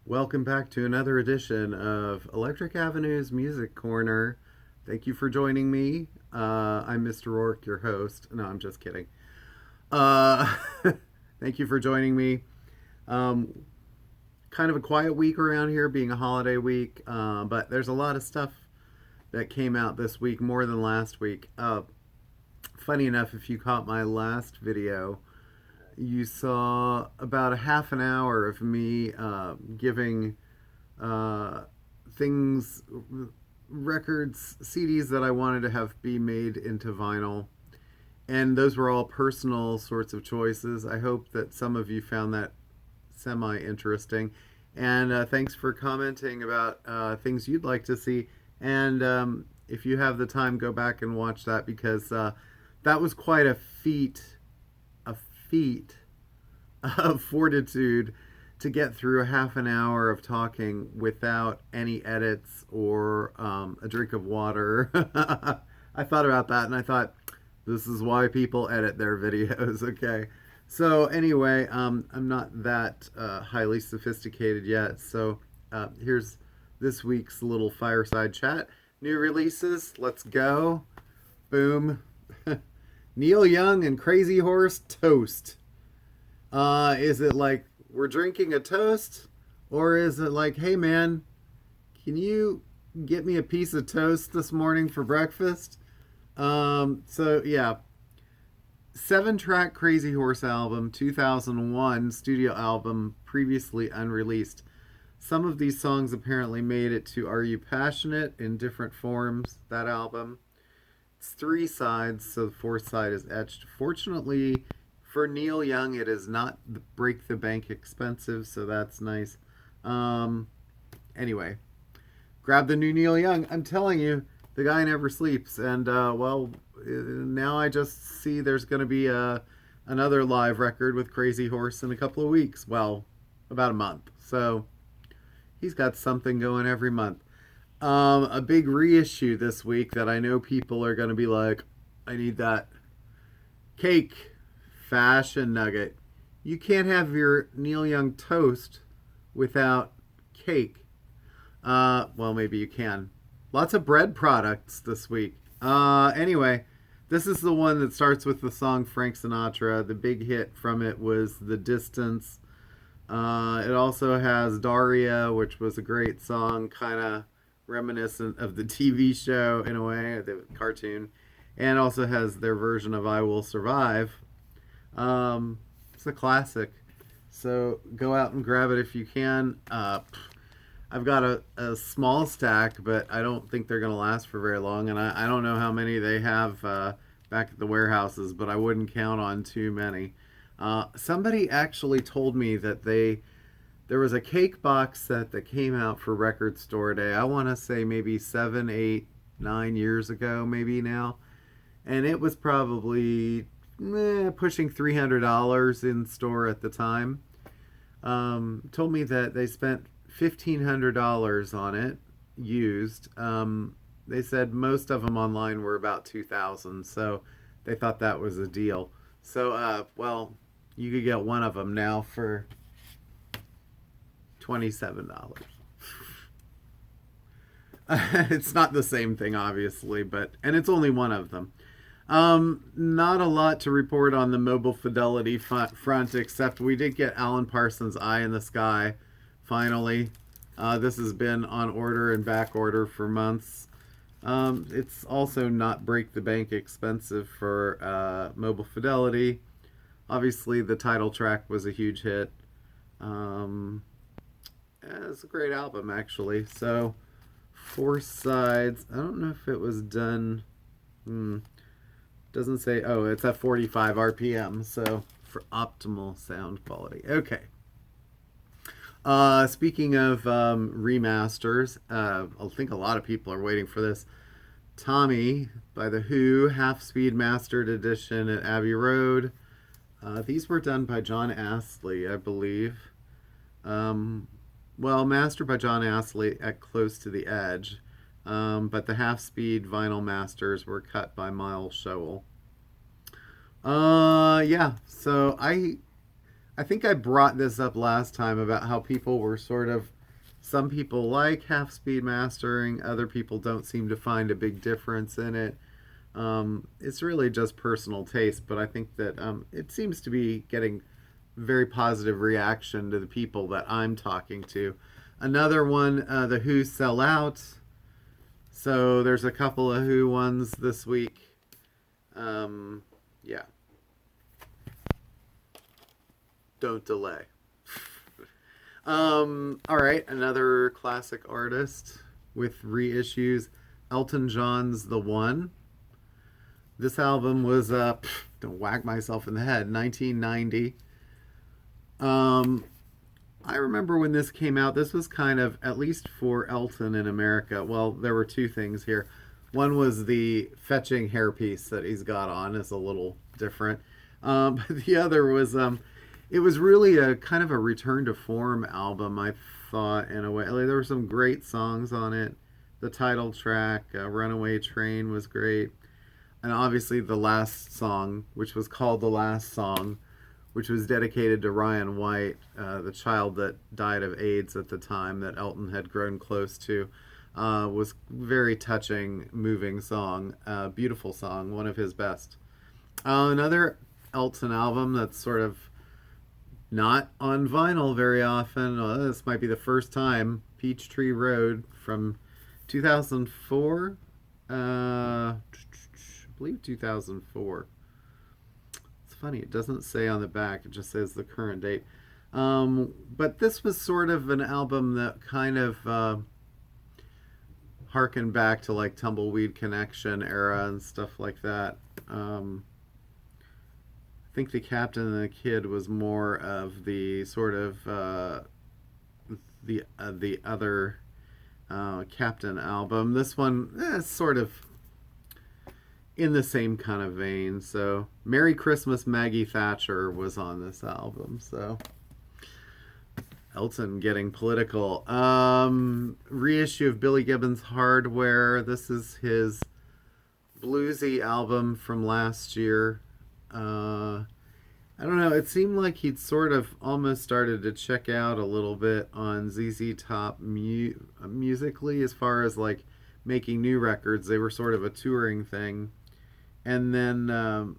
Welcome back to another edition of Electric Avenue's Music Corner. Thank you for joining me. I'm Mr. Rourke, your host. No, I'm just kidding. Uh, Thank you for joining me. Um, Kind of a quiet week around here, being a holiday week, but there's a lot of stuff that came out this week, more than last week. Funny enough, if you caught my last video, you saw about a half an hour of me giving uh, things, records, CDs that I wanted to have be made into vinyl. And those were all personal sorts of choices. I hope that some of you found that semi interesting. And thanks for commenting about things you'd like to see. And if you have the time, go back and watch that because that was quite a feat of fortitude to get through a half an hour of talking without any edits or a drink of water. I thought about that and I thought, this is why people edit their videos, okay? So, anyway, I'm not that highly sophisticated yet. So, here's this week's little fireside chat. New releases, let's go. Boom. Neil Young and Crazy Horse Toast. Is it like we're drinking a toast? Or is it like, hey man, can you get me a piece of toast this morning for breakfast? So yeah, 7-track Crazy Horse album, 2001 studio album, previously unreleased. Some of these songs apparently made it to Are You Passionate in different forms, that album. It's 3 sides, so the 4th side is etched. Fortunately, for Neil Young, it is not break the bank expensive, so that's nice. Anyway, grab the new Neil Young. I'm telling you, the guy never sleeps. And, now I just see there's going to be another live record with Crazy Horse in a couple of weeks. Well, about a month. So he's got something going every month. A big reissue this week that I know people are going to be like, I need that. Cake Fashion Nugget. You can't have your Neil Young toast without cake. Well, maybe you can. Lots of bread products this week. Anyway, this is the one that starts with the song Frank Sinatra. The big hit from it was The Distance. It also has Daria, which was a great song, kind of reminiscent of the TV show in a way, the cartoon. And also has their version of I Will Survive. It's a classic. So go out and grab it if you can. I've got a small stack, but I don't think they're going to last for very long. And I don't know how many they have back at the warehouses, but I wouldn't count on too many. Somebody actually told me that there was a cake box set that came out for Record Store Day. I want to say maybe 7, 8, 9 years ago, maybe now. And it was probably pushing $300 in store at the time. Told me that they spent $1,500 on it used. They said most of them online were about 2,000, so they thought that was a deal. So, well, you could get one of them now for $27. It's not the same thing, obviously, and it's only one of them. Not a lot to report on the mobile Fidelity front, except we did get Alan Parsons' Eye in the Sky, finally. This has been on order and back order for months. It's also not break the bank expensive for mobile Fidelity. Obviously, the title track was a huge hit. It's a great album, actually. So, 4 sides. I don't know if it was done... Doesn't say, oh, it's at 45 RPM, so for optimal sound quality. Okay. Speaking of remasters, I think a lot of people are waiting for this. Tommy by The Who, half-speed mastered edition at Abbey Road. These were done by John Astley, I believe. Well, mastered by John Astley at Close to the Edge. But the half-speed vinyl masters were cut by Miles Showell. Yeah, so I think I brought this up last time about how people were sort of, some people like half speed mastering, other people don't seem to find a big difference in it. It's really just personal taste, but I think that it seems to be getting very positive reaction to the people that I'm talking to. Another one, the Who Sell Out. So there's a couple of Who ones this week. Yeah. Don't delay. All right, another classic artist with reissues. Elton John's The One. This album was, don't whack myself in the head, 1990. I remember when this came out, this was kind of, at least for Elton in America, well, there were two things here. One was the fetching hairpiece that he's got on is a little different. But the other was, it was really a kind of a return to form album, I thought, in a way. Like, there were some great songs on it. The title track, Runaway Train, was great. And obviously the last song, which was called The Last Song, which was dedicated to Ryan White, the child that died of AIDS at the time that Elton had grown close to, was very touching, moving song, beautiful song, one of his best. Another Elton album that's sort of not on vinyl very often, this might be the first time, Peachtree Road from 2004, I believe 2004. Funny, it doesn't say on the back, it just says the current date. But this was sort of an album that kind of harkened back to like Tumbleweed Connection era and stuff like that. I think The Captain and the Kid was more of the sort of the other Captain album. This one sort of in the same kind of vein. So Merry Christmas Maggie Thatcher was on this album. So Elton getting political. Reissue of Billy Gibbons' Hardware. This is his bluesy album from last year. I don't know, it seemed like he'd sort of almost started to check out a little bit on ZZ Top musically, as far as like making new records. They were sort of a touring thing. And then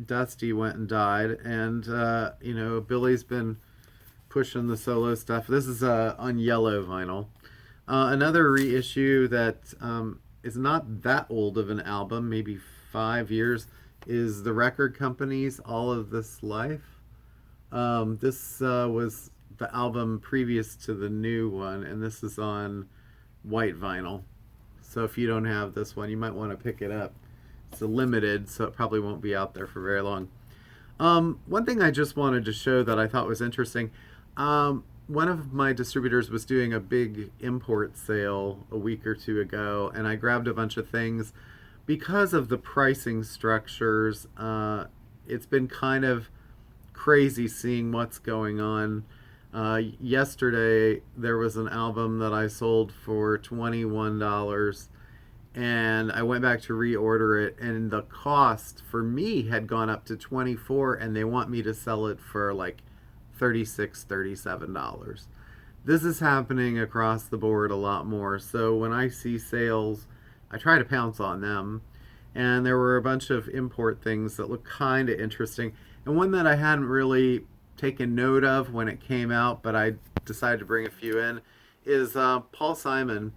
Dusty went and died, and Billy's been pushing the solo stuff. This is on yellow vinyl. Another reissue that is not that old of an album, maybe 5 years, is The Record Company's All of This Life. This was the album previous to the new one, and this is on white vinyl. So if you don't have this one, you might want to pick it up. It's a limited, so it probably won't be out there for very long. One thing I just wanted to show that I thought was interesting, one of my distributors was doing a big import sale a week or two ago, and I grabbed a bunch of things. Because of the pricing structures, it's been kind of crazy seeing what's going on. Yesterday, there was an album that I sold for $21, and I went back to reorder it, and the cost for me had gone up to $24, and they want me to sell it for like $36, $37. This is happening across the board a lot more. So when I see sales, I try to pounce on them. And there were a bunch of import things that look kind of interesting. And one that I hadn't really taken note of when it came out, but I decided to bring a few in, is Paul Simon.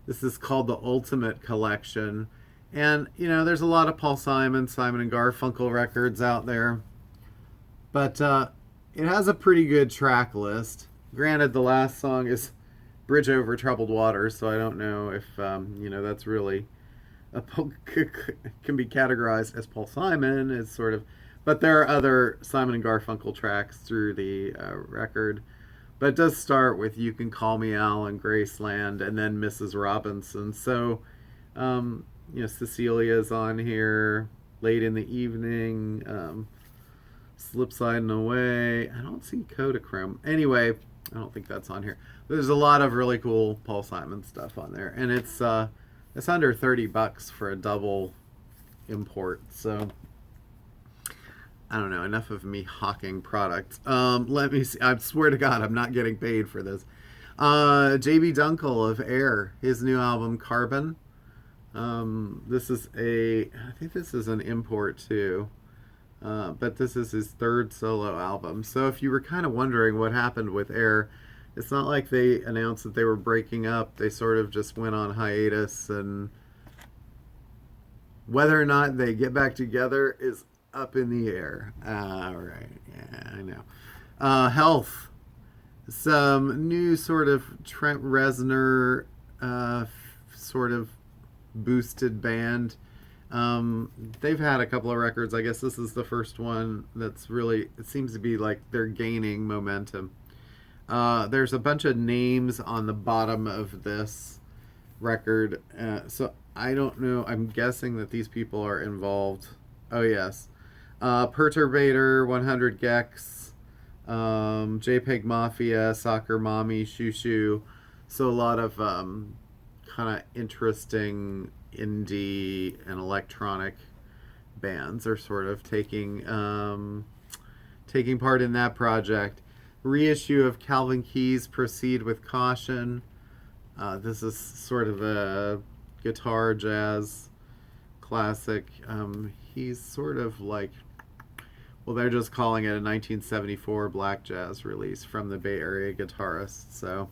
This is called the Ultimate Collection. And, there's a lot of Paul Simon, Simon and Garfunkel records out there. But it has a pretty good track list. Granted, the last song is Bridge Over Troubled Waters, so I don't know if, that's really can be categorized as Paul Simon. It's sort of, but there are other Simon and Garfunkel tracks through the record. But it does start with You Can Call Me Al and Graceland, and then Mrs. Robinson. So, Cecilia's on here, Late in the Evening, Slip Sliding Away. I don't see Kodachrome. Anyway, I don't think that's on here. There's a lot of really cool Paul Simon stuff on there, and it's under $30 for a double import. So I don't know, enough of me hawking products. Let me see. I swear to God, I'm not getting paid for this. JB Dunkel of Air, his new album Carbon. This is I think this is an import too. But this is his third solo album. So if you were kind of wondering what happened with Air, it's not like they announced that they were breaking up. They sort of just went on hiatus, and whether or not they get back together is up in the air. Right, yeah, I know. Health. Some new sort of Trent Reznor sort of boosted band. They've had a couple of records. I guess this is the first one that's really, it seems to be like they're gaining momentum. There's a bunch of names on the bottom of this record. So I don't know. I'm guessing that these people are involved. Oh, yes. Perturbator, 100 Gex, JPEG Mafia, Soccer Mommy, Shoo Shoo. So a lot of kind of interesting indie and electronic bands are sort of taking part in that project. Reissue of Calvin Key's Proceed with Caution. This is sort of a guitar jazz classic. He's sort of like, well, they're just calling it a 1974 black jazz release from the Bay Area guitarist. So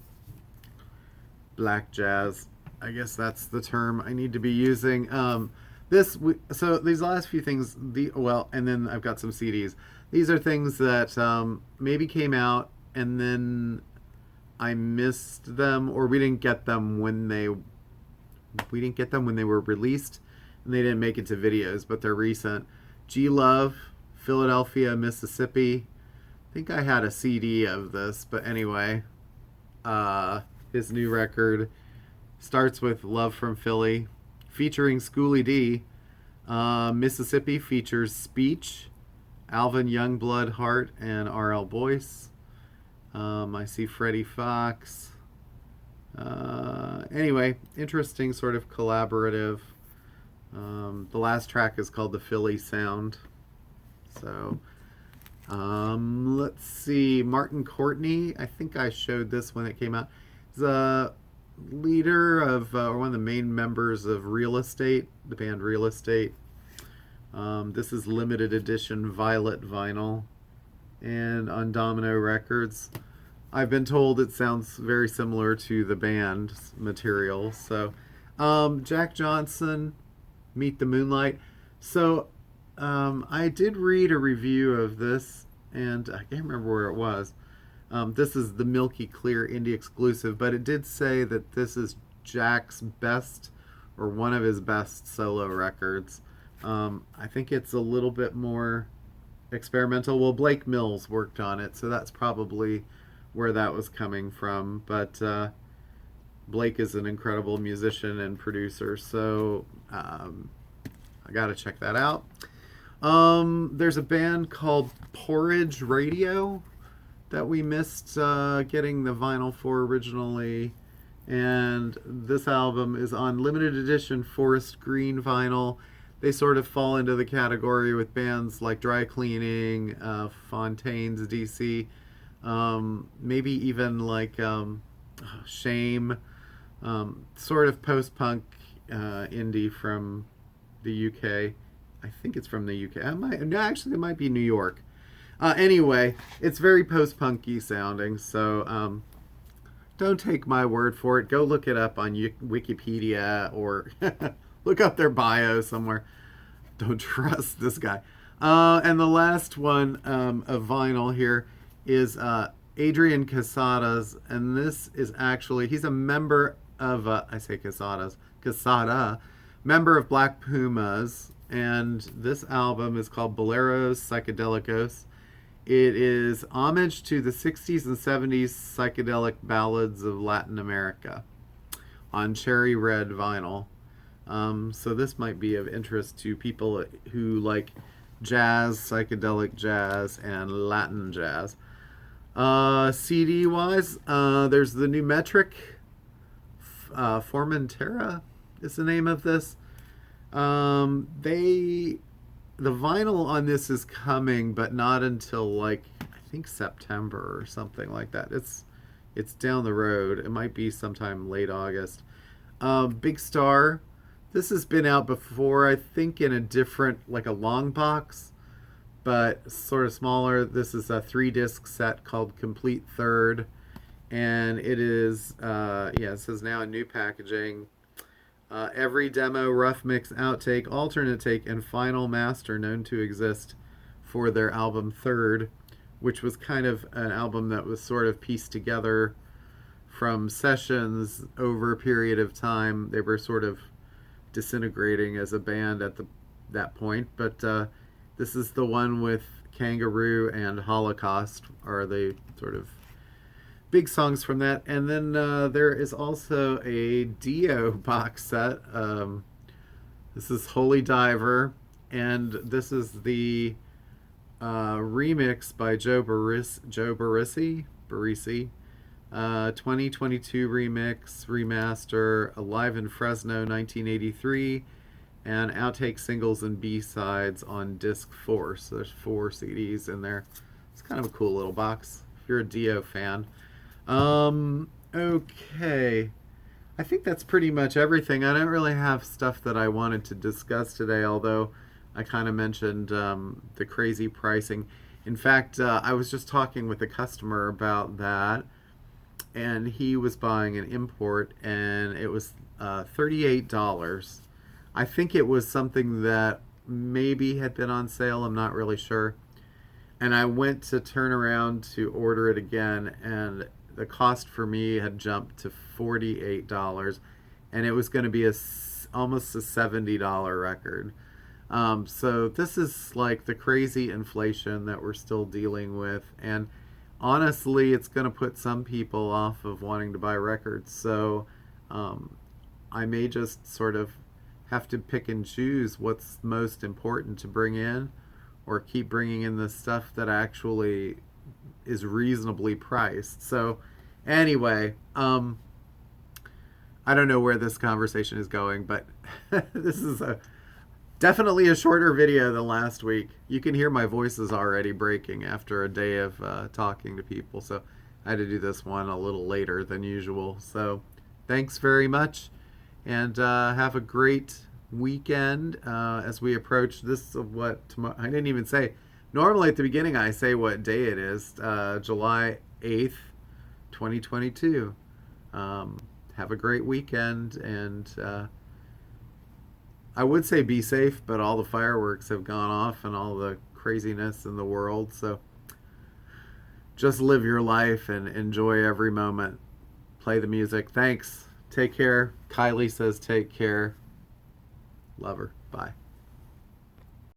black jazz, I guess that's the term I need to be using. So these last few things, and then I've got some CDs. These are things that maybe came out and then I missed them, or we didn't get them when they were released, and they didn't make it to videos, but they're recent. G Love, Philadelphia, Mississippi. I think I had a CD of this, but anyway, his new record starts with Love from Philly, featuring Schoolie D. Mississippi features Speech, Alvin Youngblood Hart, and R.L. Boyce. I see Freddie Fox. Anyway, interesting sort of collaborative. The last track is called The Philly Sound. So, let's see. Martin Courtney, I think I showed this when it came out. He's a leader of, or one of the main members of Real Estate, the band Real Estate. This is limited edition Violet vinyl, and on Domino Records. I've been told it sounds very similar to the band's material. So, Jack Johnson, Meet the Moonlight. So, I did read a review of this, and I can't remember where it was. This is the Milky Clear indie exclusive, but it did say that this is Jack's best, or one of his best solo records. I think it's a little bit more experimental. Well, Blake Mills worked on it, so that's probably where that was coming from. But Blake is an incredible musician and producer, so I gotta check that out. There's a band called Porridge Radio that we missed getting the vinyl for originally, and this album is on limited edition forest green vinyl. They sort of fall into the category with bands like Dry Cleaning, Fontaine's DC, maybe even like Shame, sort of post-punk indie from the UK. I think it's from the UK. Actually, it might be New York. Anyway, it's very post-punky sounding, so don't take my word for it. Go look it up on Wikipedia or look up their bio somewhere. Don't trust this guy. And the last one of vinyl here is Adrian Casadas, and this is actually, he's a member of, Casada, member of Black Pumas, and this album is called Boleros Psychedelicos. It is homage to the 60s and 70s psychedelic ballads of Latin America on cherry red vinyl. So this might be of interest to people who like jazz, psychedelic jazz, and Latin jazz. CD-wise, there's the new Metric. Formentera is the name of this. They the vinyl on this is coming, but not until like I think September or something like that. It's down the road. It might be sometime late August. Big Star. This has been out before, I think, in a different, like a long box, but sort of smaller. This is a 3-disc set called Complete Third, and it is, it says now in new packaging. Every demo, rough mix, outtake, alternate take, and final master known to exist for their album Third, which was kind of an album that was sort of pieced together from sessions over a period of time. They were sort of disintegrating as a band at that point, but this is the one with Kangaroo and Holocaust are the sort of big songs from that. And then there is also a Dio box set. This is Holy Diver, and this is the remix by Joe Barresi, 2022 remix, remaster, Alive in Fresno 1983, and outtake singles and B-sides on disc 4. So there's 4 CDs in there. It's kind of a cool little box if you're a Dio fan. Okay. I think that's pretty much everything. I don't really have stuff that I wanted to discuss today, although I kind of mentioned the crazy pricing. In fact, I was just talking with a customer about that, and he was buying an import, and it was $38. I think it was something that maybe had been on sale. I'm not really sure. And I went to turn around to order it again, and the cost for me had jumped to $48, and it was going to be almost a $70 record. So this is like the crazy inflation that we're still dealing with, and honestly, it's going to put some people off of wanting to buy records. So I may just sort of have to pick and choose what's most important to bring in, or keep bringing in the stuff that actually is reasonably priced. So anyway, I don't know where this conversation is going, but this is definitely a shorter video than last week. You can hear my voice is already breaking after a day of talking to people, so I had to do this one a little later than usual. So thanks very much, and have a great weekend as we approach this of what tomorrow. I didn't even say. Normally at the beginning I say what day it is. July 8th, 2022. Have a great weekend, and I would say be safe, but all the fireworks have gone off and all the craziness in the world, so just live your life and enjoy every moment. Play the music. Thanks. Take care. Kylie says take care. Love her. Bye.